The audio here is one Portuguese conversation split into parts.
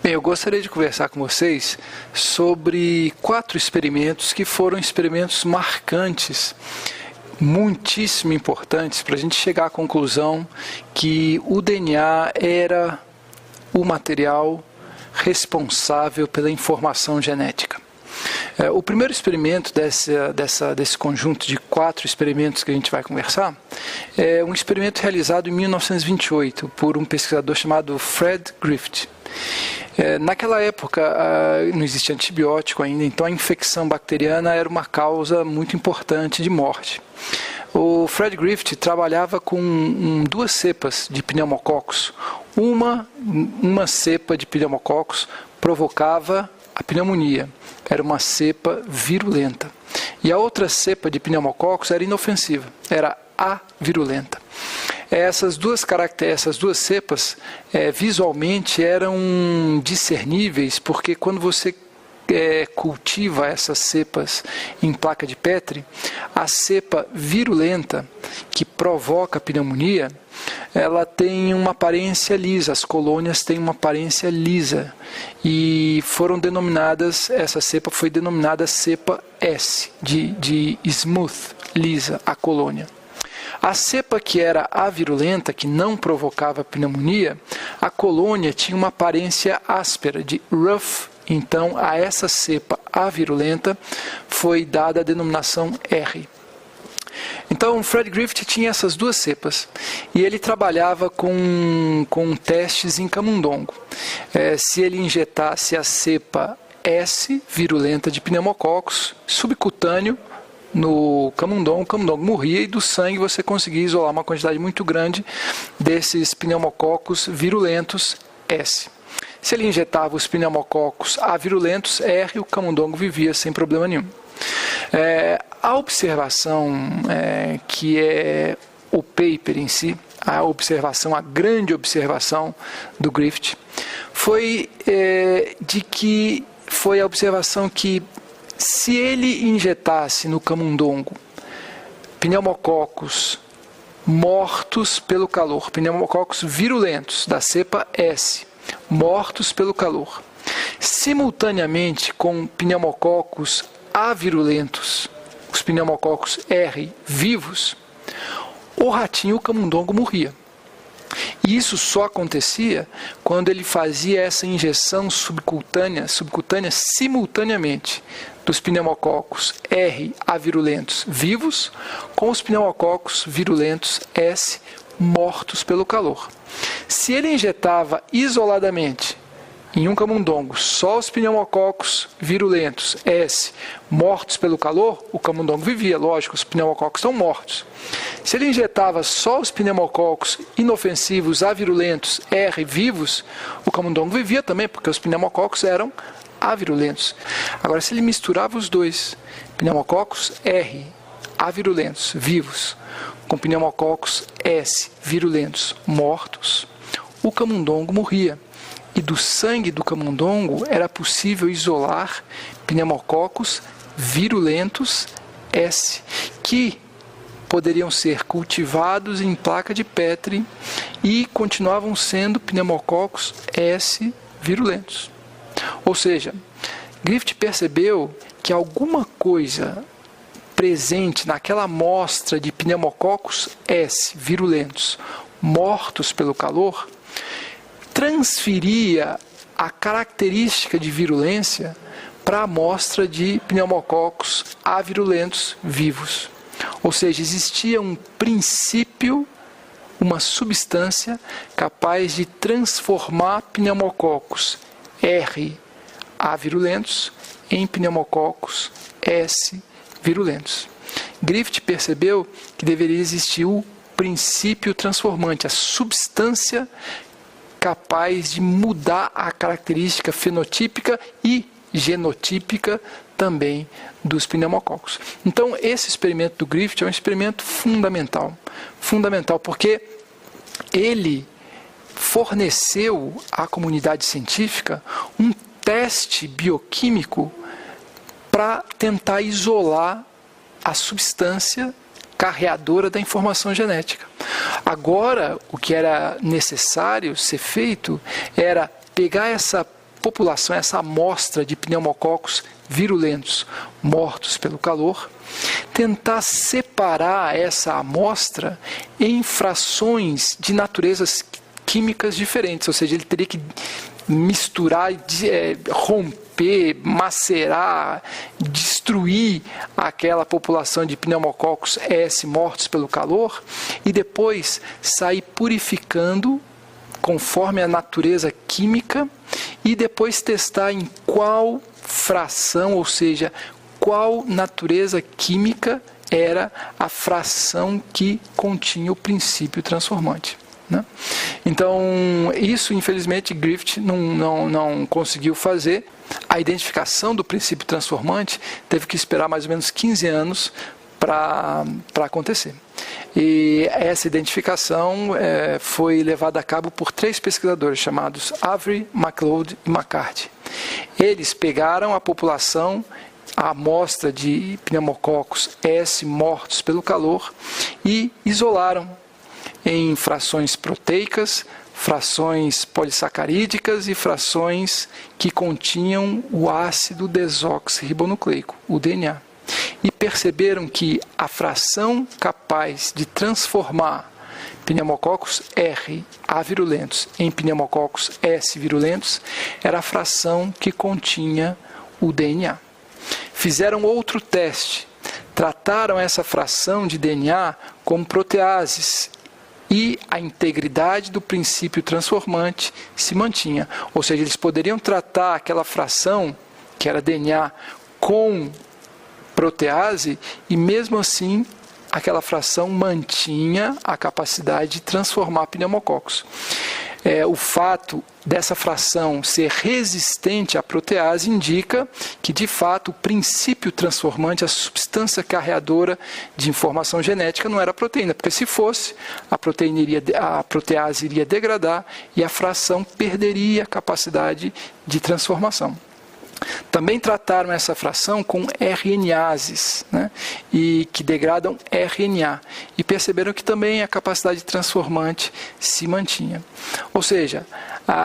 Bem, eu gostaria de conversar com vocês sobre 4 experimentos que foram experimentos marcantes, muitíssimo importantes, para a gente chegar à conclusão que o DNA era o material responsável pela informação genética. O primeiro experimento desse conjunto de 4 experimentos que a gente vai conversar é um experimento realizado em 1928 por um pesquisador chamado Fred Griffith. Naquela época não existia antibiótico ainda, então a infecção bacteriana era uma causa muito importante de morte. O Fred Griffith trabalhava com 2 cepas de pneumococos. Uma cepa de pneumococos provocava a pneumonia, era uma cepa virulenta. E a outra cepa de pneumococos era inofensiva, era avirulenta. Essas duas cepas visualmente eram discerníveis, porque quando você cultiva essas cepas em placa de Petri, a cepa virulenta que provoca a pneumonia, ela tem uma aparência lisa, as colônias têm uma aparência lisa e essa cepa foi denominada cepa S, de smooth, lisa, a colônia. A cepa que era avirulenta, que não provocava pneumonia, a colônia tinha uma aparência áspera, de rough. Então, a essa cepa avirulenta foi dada a denominação R. Então, Fred Griffith tinha essas 2 cepas e ele trabalhava com testes em camundongo. Se ele injetasse a cepa S, virulenta de pneumococos, subcutâneo, no camundongo, o camundongo morria e do sangue você conseguia isolar uma quantidade muito grande desses pneumococos virulentos S. Se ele injetava os pneumococos avirulentos R, o camundongo vivia sem problema nenhum. A observação que é o paper em si, a grande observação do Griffith, foi a observação que se ele injetasse no camundongo pneumococos mortos pelo calor, pneumococos virulentos da cepa S, mortos pelo calor, simultaneamente com pneumococos avirulentos, os pneumococos R vivos, o ratinho, o camundongo, morria. E isso só acontecia quando ele fazia essa injeção subcutânea simultaneamente dos pneumococos R avirulentos vivos com os pneumococos virulentos S mortos pelo calor. Se ele injetava isoladamente em um camundongo só os pneumococos virulentos S mortos pelo calor, o camundongo vivia, lógico, os pneumococos estão mortos. Se ele injetava só os pneumococos inofensivos avirulentos R vivos, o camundongo vivia também, porque os pneumococos eram avirulentos. Agora, se ele misturava os 2, pneumococos R avirulentos vivos com pneumococos S virulentos mortos, o camundongo morria. E do sangue do camundongo era possível isolar pneumococos virulentos S, que poderiam ser cultivados em placa de Petri e continuavam sendo pneumococos S virulentos. Ou seja, Griffith percebeu que alguma coisa presente naquela amostra de pneumococos S virulentos mortos pelo calor transferia a característica de virulência para a amostra de pneumococos avirulentos vivos. Ou seja, existia um princípio, uma substância capaz de transformar pneumococos R avirulentos em pneumococos S virulentos. Griffith percebeu que deveria existir o princípio transformante, a substância capaz de mudar a característica fenotípica e genotípica também dos pneumococos. Então, esse experimento do Griffith é um experimento fundamental, porque ele forneceu à comunidade científica um teste bioquímico para tentar isolar a substância carreadora da informação genética. Agora, o que era necessário ser feito era pegar essa população, essa amostra de pneumococos virulentos mortos pelo calor, tentar separar essa amostra em frações de naturezas químicas diferentes, ou seja, ele teria que misturar, romper, macerar, destruir aquela população de pneumococos S mortos pelo calor e depois sair purificando conforme a natureza química e depois testar em qual fração, ou seja, qual natureza química era a fração que continha o princípio transformante. Né? Então, isso infelizmente Griffith não conseguiu fazer. A identificação do princípio transformante teve que esperar mais ou menos 15 anos para acontecer. E essa identificação foi levada a cabo por 3 pesquisadores chamados Avery, MacLeod e McCarthy. Eles pegaram a população, a amostra de pneumococos S mortos pelo calor e isolaram em frações proteicas, frações polissacarídicas e frações que continham o ácido desoxirribonucleico, o DNA. E perceberam que a fração capaz de transformar pneumococos R avirulentos em pneumococos S virulentos era a fração que continha o DNA. Fizeram outro teste, trataram essa fração de DNA como proteases e a integridade do princípio transformante se mantinha. Ou seja, eles poderiam tratar aquela fração, que era DNA, com protease e mesmo assim aquela fração mantinha a capacidade de transformar pneumococos. O fato dessa fração ser resistente à protease indica que, de fato, o princípio transformante, a substância carreadora de informação genética não era a proteína, porque se fosse, a protease iria degradar e a fração perderia a capacidade de transformação. Também trataram essa fração com RNases, né, e que degradam RNA, e perceberam que também a capacidade transformante se mantinha. Ou seja,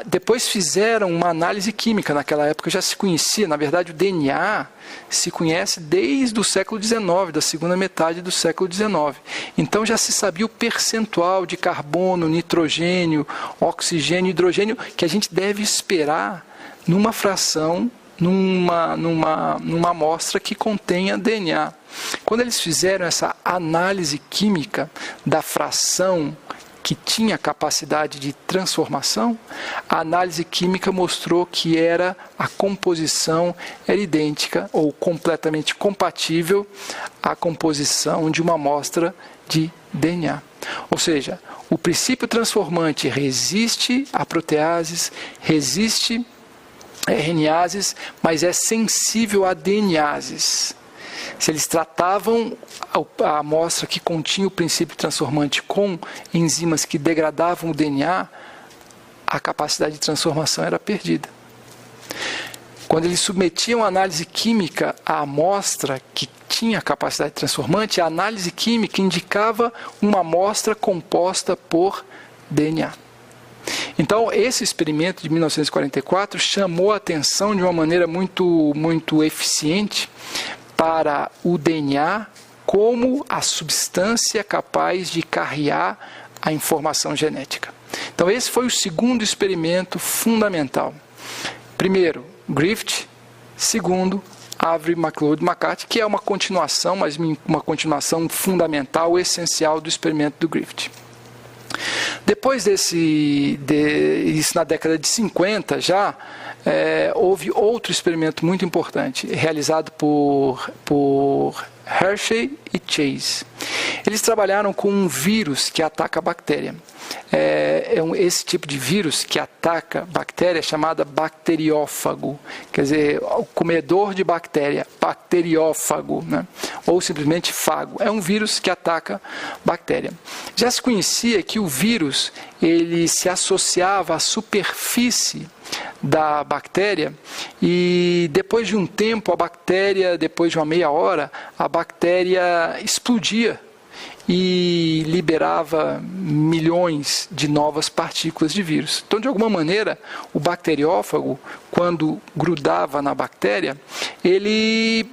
depois fizeram uma análise química, naquela época já se conhecia, na verdade o DNA se conhece desde o século XIX, da segunda metade do século XIX. Então já se sabia o percentual de carbono, nitrogênio, oxigênio e hidrogênio que a gente deve esperar numa fração, numa amostra que contenha DNA. Quando eles fizeram essa análise química da fração que tinha capacidade de transformação, a análise química mostrou que a composição era idêntica ou completamente compatível à composição de uma amostra de DNA. Ou seja, o princípio transformante resiste a proteases, resiste RNases, mas é sensível a DNases. Se eles tratavam a amostra que continha o princípio transformante com enzimas que degradavam o DNA, a capacidade de transformação era perdida. Quando eles submetiam a análise química à amostra que tinha capacidade transformante, a análise química indicava uma amostra composta por DNA. Então, esse experimento de 1944 chamou a atenção de uma maneira muito eficiente para o DNA como a substância capaz de carrear a informação genética. Então, esse foi o segundo experimento fundamental. Primeiro, Griffith. Segundo, Avery, MacLeod e McCarthy, que é uma continuação, mas uma continuação fundamental, essencial do experimento do Griffith. Depois isso na década de 50 já, houve outro experimento muito importante, realizado por Hershey e Chase. Eles trabalharam com um vírus que ataca a bactéria. Esse tipo de vírus que ataca bactéria é chamada bacteriófago, quer dizer, o comedor de bactéria, bacteriófago, né? Ou simplesmente fago. É um vírus que ataca bactéria. Já se conhecia que o vírus ele se associava à superfície da bactéria e depois de um tempo depois de uma meia hora, a bactéria explodia e liberava milhões de novas partículas de vírus. Então, de alguma maneira, o bacteriófago, quando grudava na bactéria, ele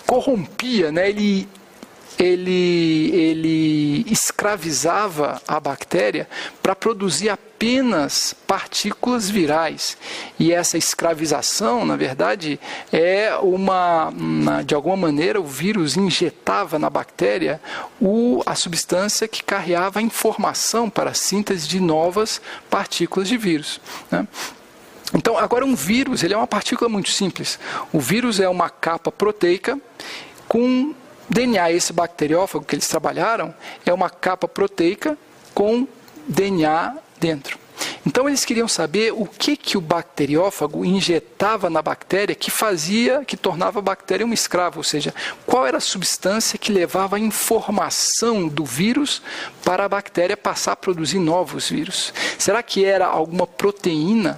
corrompia, né? Ele escravizava a bactéria para produzir apenas partículas virais. E essa escravização, na verdade, de alguma maneira, o vírus injetava na bactéria a substância que carregava a informação para a síntese de novas partículas de vírus, né? Então, agora um vírus, ele é uma partícula muito simples. O vírus é uma capa proteica com DNA. Esse bacteriófago que eles trabalharam é uma capa proteica com DNA dentro. Então eles queriam saber o que o bacteriófago injetava na bactéria que tornava a bactéria uma escrava, ou seja, qual era a substância que levava a informação do vírus para a bactéria passar a produzir novos vírus. Será que era alguma proteína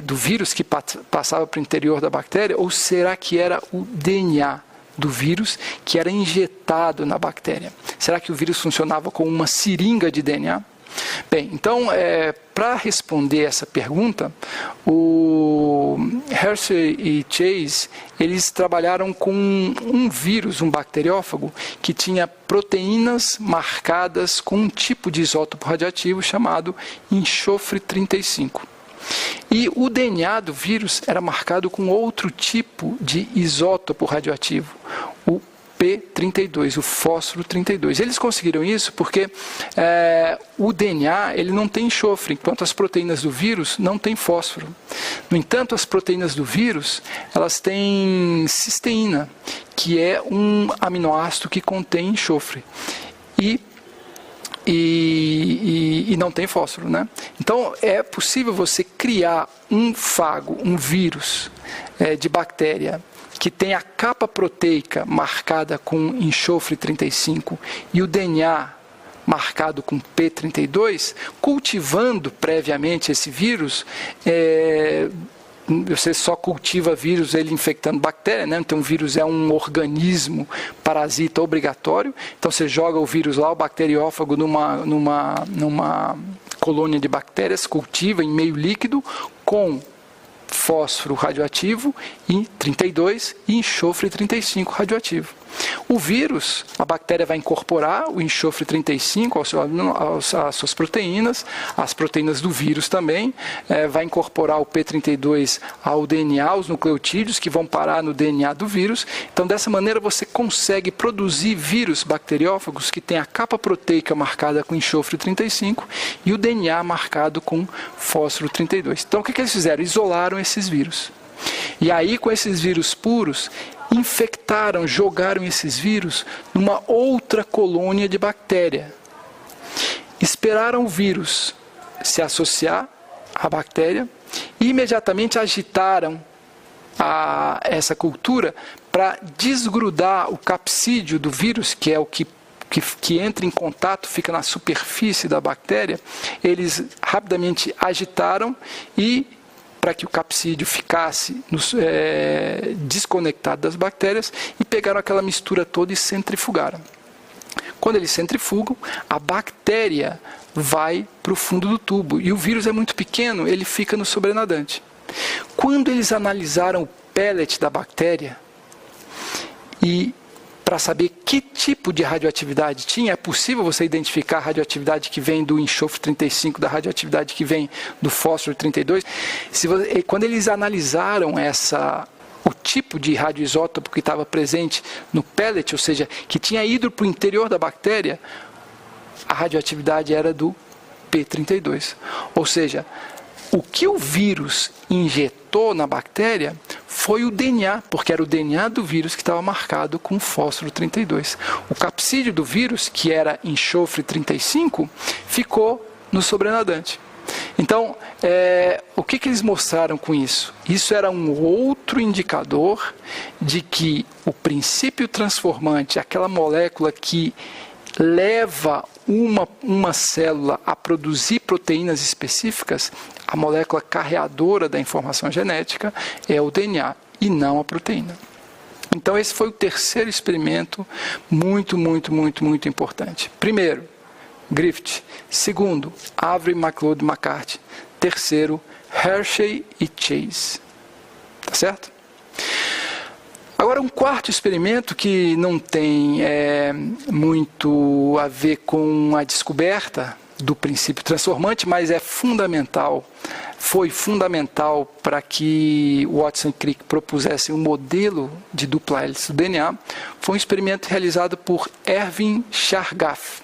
do vírus que passava para o interior da bactéria, ou será que era o DNA do vírus que era injetado na bactéria? Será que o vírus funcionava com uma seringa de DNA? Bem, então, para responder essa pergunta, o Hershey e Chase, eles trabalharam com um vírus, um bacteriófago, que tinha proteínas marcadas com um tipo de isótopo radioativo chamado enxofre 35. E o DNA do vírus era marcado com outro tipo de isótopo radioativo, o P32, o fósforo 32. Eles conseguiram isso porque o DNA ele não tem enxofre, enquanto as proteínas do vírus não têm fósforo. No entanto, as proteínas do vírus elas têm cisteína, que é um aminoácido que contém enxofre. E não tem fósforo, né? Então, é possível você criar um fago, um vírus de bactéria que tem a capa proteica marcada com enxofre 35 e o DNA marcado com P32, cultivando previamente esse vírus. Você só cultiva vírus ele infectando bactéria, né? Então o vírus é um organismo parasita obrigatório. Então você joga o vírus lá, o bacteriófago, numa colônia de bactérias, cultiva em meio líquido com fósforo radioativo e 32 e enxofre 35 radioativo. O vírus, a bactéria vai incorporar o enxofre 35 às suas proteínas, as proteínas do vírus também, vai incorporar o P32 ao DNA, aos nucleotídeos que vão parar no DNA do vírus. Então, dessa maneira, você consegue produzir vírus bacteriófagos que têm a capa proteica marcada com enxofre 35 e o DNA marcado com fósforo 32. Então, o que eles fizeram? Isolaram esses vírus. E aí, com esses vírus puros, jogaram esses vírus numa outra colônia de bactéria. Esperaram o vírus se associar à bactéria e imediatamente agitaram essa cultura para desgrudar o capsídeo do vírus, que é o que entra em contato, fica na superfície da bactéria. Eles rapidamente agitaram e para que o capsídeo ficasse desconectado das bactérias, e pegaram aquela mistura toda e centrifugaram. Quando eles centrifugam, a bactéria vai para o fundo do tubo, e o vírus é muito pequeno, ele fica no sobrenadante. Quando eles analisaram o pellet da bactéria, e para saber que tipo de radioatividade tinha, é possível você identificar a radioatividade que vem do enxofre 35 da radioatividade que vem do fósforo 32. Quando eles analisaram o tipo de radioisótopo que estava presente no pellet, ou seja, que tinha ido para o interior da bactéria, a radioatividade era do P32. Ou seja, o que o vírus injetou na bactéria foi o DNA, porque era o DNA do vírus que estava marcado com fósforo 32. O capsídeo do vírus, que era enxofre 35, ficou no sobrenadante. Então, o que eles mostraram com isso? Isso era um outro indicador de que o princípio transformante, aquela molécula que leva uma célula a produzir proteínas específicas, a molécula carreadora da informação genética é o DNA e não a proteína. Então esse foi o terceiro experimento muito importante. Primeiro, Griffith. Segundo, Avery McLeod McCarthy. Terceiro, Hershey e Chase. Tá certo? Agora, um quarto experimento que não tem muito a ver com a descoberta do princípio transformante, mas é fundamental, foi fundamental para que Watson e Crick propusessem um modelo de dupla hélice do DNA, foi um experimento realizado por Erwin Chargaff.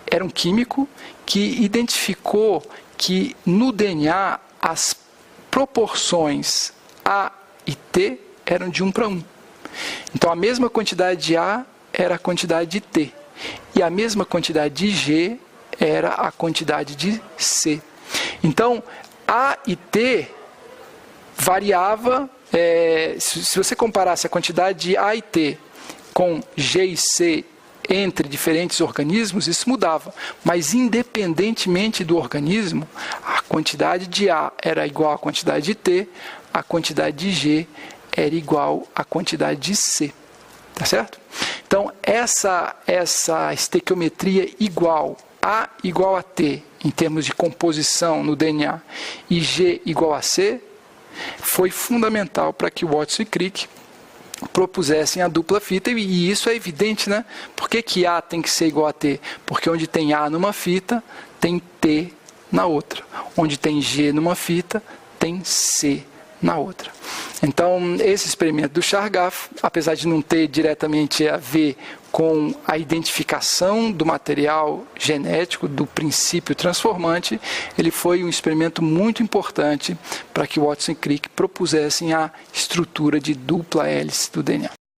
Era um químico que identificou que no DNA as proporções A e T eram de 1 para 1. Então, a mesma quantidade de A era a quantidade de T. E a mesma quantidade de G era a quantidade de C. Então, A e T variava, se você comparasse a quantidade de A e T com G e C entre diferentes organismos, isso mudava. Mas, independentemente do organismo, a quantidade de A era igual à quantidade de T, a quantidade de G era igual à quantidade de C. Tá certo? Então, essa estequiometria igual A igual a T, em termos de composição no DNA, e G igual a C, foi fundamental para que Watson e Crick propusessem a dupla fita, e isso é evidente, né? Por que A tem que ser igual a T? Porque onde tem A numa fita, tem T na outra. Onde tem G numa fita, tem C na outra. Então, esse experimento do Chargaff, apesar de não ter diretamente a ver com a identificação do material genético, do princípio transformante, ele foi um experimento muito importante para que Watson e Crick propusessem a estrutura de dupla hélice do DNA.